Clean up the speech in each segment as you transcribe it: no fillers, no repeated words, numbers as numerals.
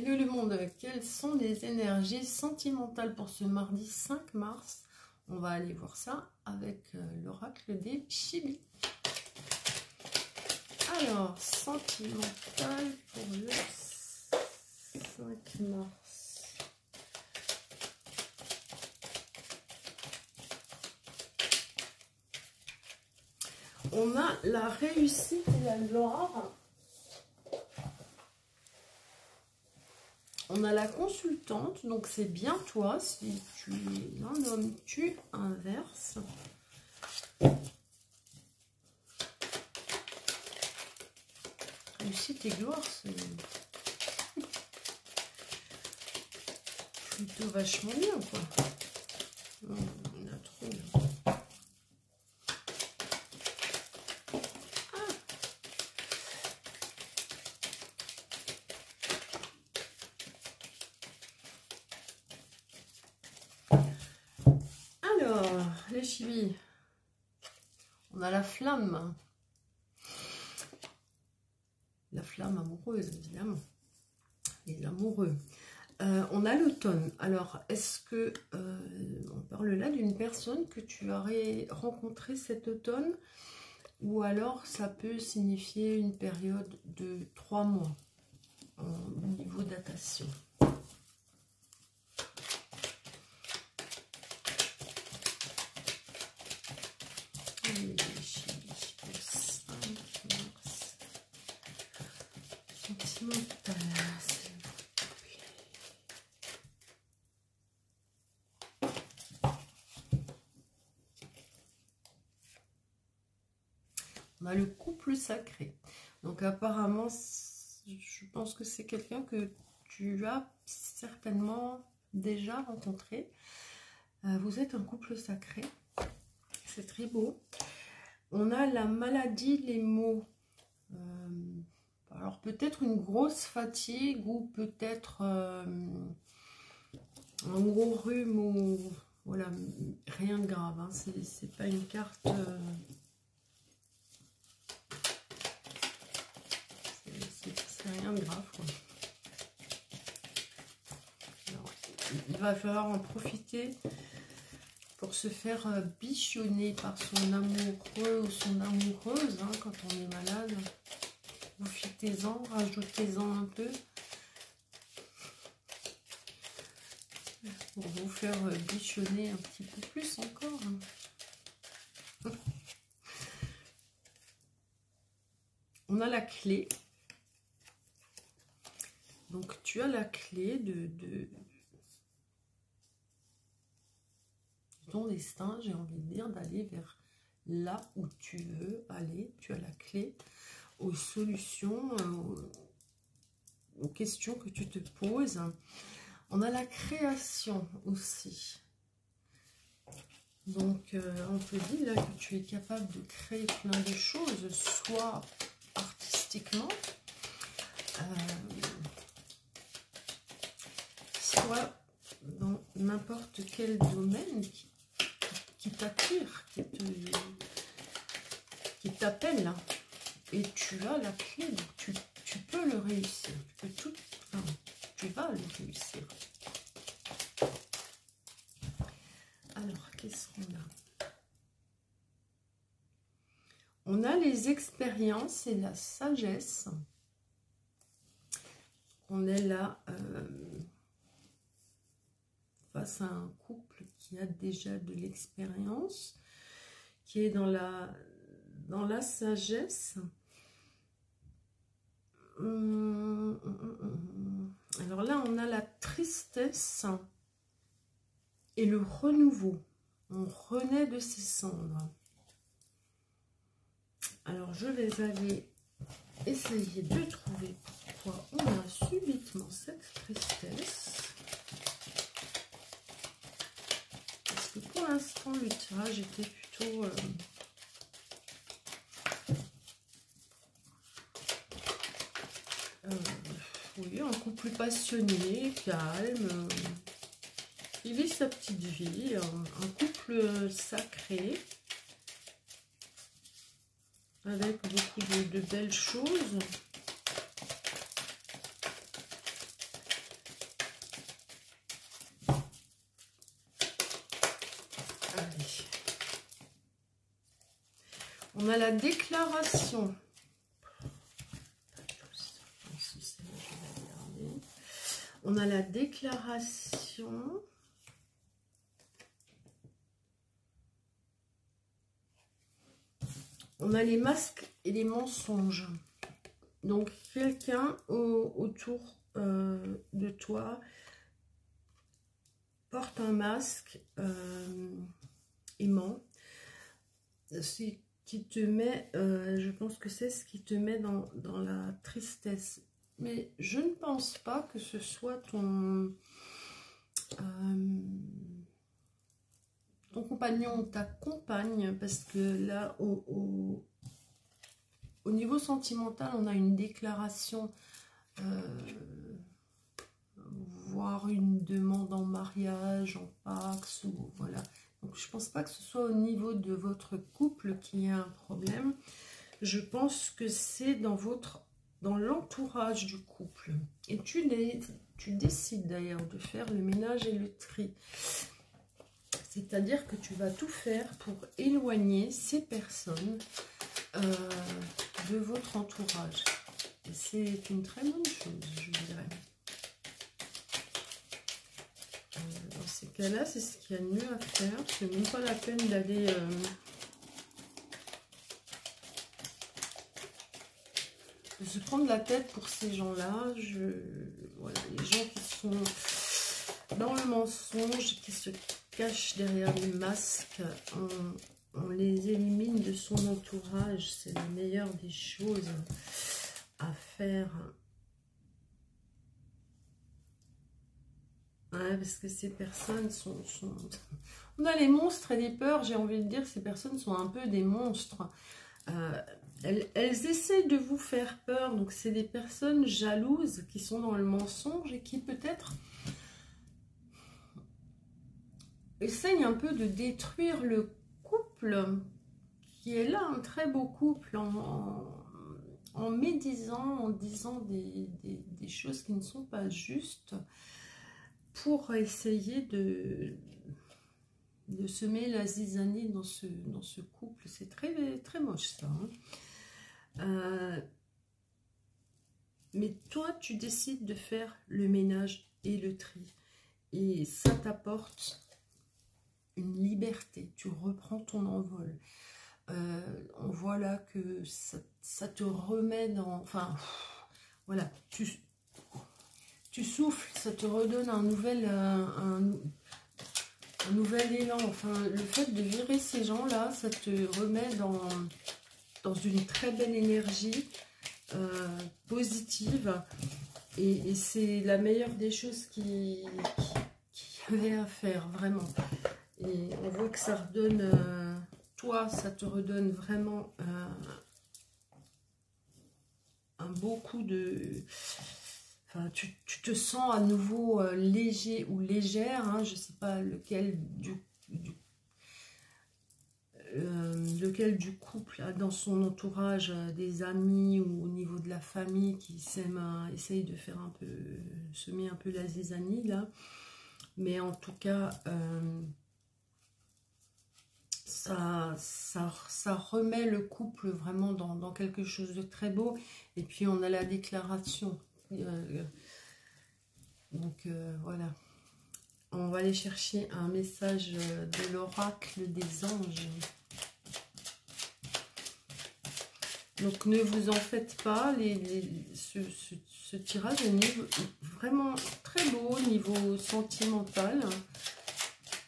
Hello le monde, quelles sont les énergies sentimentales pour ce mardi 5 mars? On va aller voir ça avec l'oracle des Chibi. Alors, sentimental pour le 5 mars. On a la réussite et la gloire. On a la consultante, donc c'est bien toi. Si tu es un homme, tu inverses. Réussite et gloire, c'est plutôt vachement bien, quoi. On a trop bien. Les Chibi, on a la flamme amoureuse, évidemment, les amoureux. On a l'automne. Alors, est-ce que on parle là d'une personne que tu aurais rencontrée cet automne, ou alors ça peut signifier une période de 3 mois au niveau datation. On a le couple sacré. Donc apparemment, je pense que c'est quelqu'un que tu as certainement déjà rencontré. Vous êtes un couple sacré. C'est très beau. On a la maladie, les maux. Alors peut-être une grosse fatigue ou peut-être un gros rhume ou voilà, rien de grave. Hein. C'est pas une carte. C'est rien de grave, quoi. Alors, il va falloir en profiter pour se faire bichonner par son amoureux ou son amoureuse, hein, quand on est malade. Profitez-en, rajoutez-en un peu pour vous faire bichonner un petit peu plus encore. On a la clé. Donc tu as la clé de ton destin, j'ai envie de dire, d'aller vers là où tu veux aller. Tu as la clé aux solutions, aux questions que tu te poses. On a la création aussi. Donc on te dit là que tu es capable de créer plein de choses, soit artistiquement, soit dans n'importe quel domaine qui t'attire, qui t'appelle, et tu as la clé, donc tu peux le réussir, tu vas le réussir. Alors, qu'est-ce qu'on a? On a les expériences et la sagesse. On est là face à un couple qui a déjà de l'expérience, qui est dans la sagesse. Alors là, on a la tristesse et le renouveau. On renaît de ses cendres. Alors, je vais aller essayer de trouver pourquoi on a subitement cette tristesse. Parce que pour l'instant, le tirage était plutôt... oui, un couple passionné, calme, il vit sa petite vie, un couple sacré, avec beaucoup de belles choses. On a la déclaration. On a la déclaration. On a les masques et les mensonges. Donc, quelqu'un autour de toi porte un masque et ment. Ce qui te met, je pense que c'est ce qui te met dans la tristesse. Mais je ne pense pas que ce soit ton compagnon ou ta compagne, parce que là, au niveau sentimental, on a une déclaration, voire une demande en mariage, en pax, ou voilà. Donc, je ne pense pas que ce soit au niveau de votre couple qu'il y a un problème. Je pense que c'est dans l'entourage du couple. Et tu décides d'ailleurs de faire le ménage et le tri. C'est-à-dire que tu vas tout faire pour éloigner ces personnes de votre entourage. Et c'est une très bonne chose, je dirais. Dans ces cas-là, c'est ce qu'il y a de mieux à faire. C'est même pas la peine d'aller... de se prendre la tête pour ces gens-là. Voilà, les gens qui sont dans le mensonge, qui se cachent derrière les masques, on les élimine de son entourage. C'est la meilleure des choses à faire. Ouais, parce que ces personnes sont... On a les monstres et les peurs, j'ai envie de dire, ces personnes sont un peu des monstres. Elles essayent de vous faire peur, donc c'est des personnes jalouses qui sont dans le mensonge et qui peut-être essayent un peu de détruire le couple, qui est là un très beau couple, en médisant, en disant des choses qui ne sont pas justes, pour essayer de semer la zizanie dans ce couple. C'est très, très moche ça, hein. Mais toi, tu décides de faire le ménage et le tri. Et ça t'apporte une liberté. Tu reprends ton envol. On voit là que ça te remet dans... Enfin, voilà. Tu souffles, ça te redonne un nouvel élan. Enfin, le fait de virer ces gens-là, ça te remet dans une très belle énergie positive. Et c'est la meilleure des choses qu'il y avait à faire, vraiment. Et on voit que ça redonne... toi, ça te redonne vraiment un beau coup de... Enfin, tu te sens à nouveau léger ou légère, hein, je ne sais pas lequel du couple a dans son entourage des amis ou au niveau de la famille qui essaye de faire un peu, semer un peu la zizanie là. Mais en tout cas, ça remet le couple vraiment dans quelque chose de très beau. Et puis on a la déclaration. Donc voilà, on va aller chercher un message de l'oracle des anges. Donc ne vous en faites pas, ce tirage est vraiment très beau au niveau sentimental.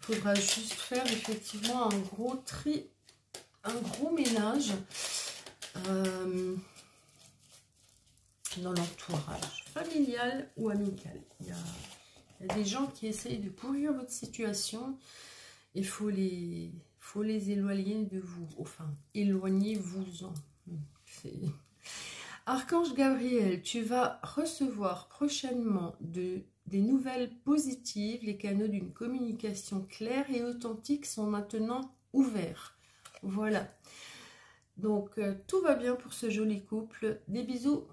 Il faudra juste faire effectivement un gros tri, un gros ménage dans l'entourage familial ou amical. Il y a des gens qui essayent de pourrir votre situation. Il faut les éloigner de vous. Enfin, éloignez-vous-en. Archange Gabriel, tu vas recevoir prochainement des nouvelles positives. Les canaux d'une communication claire et authentique sont maintenant ouverts. Voilà. Donc, tout va bien pour ce joli couple. Des bisous.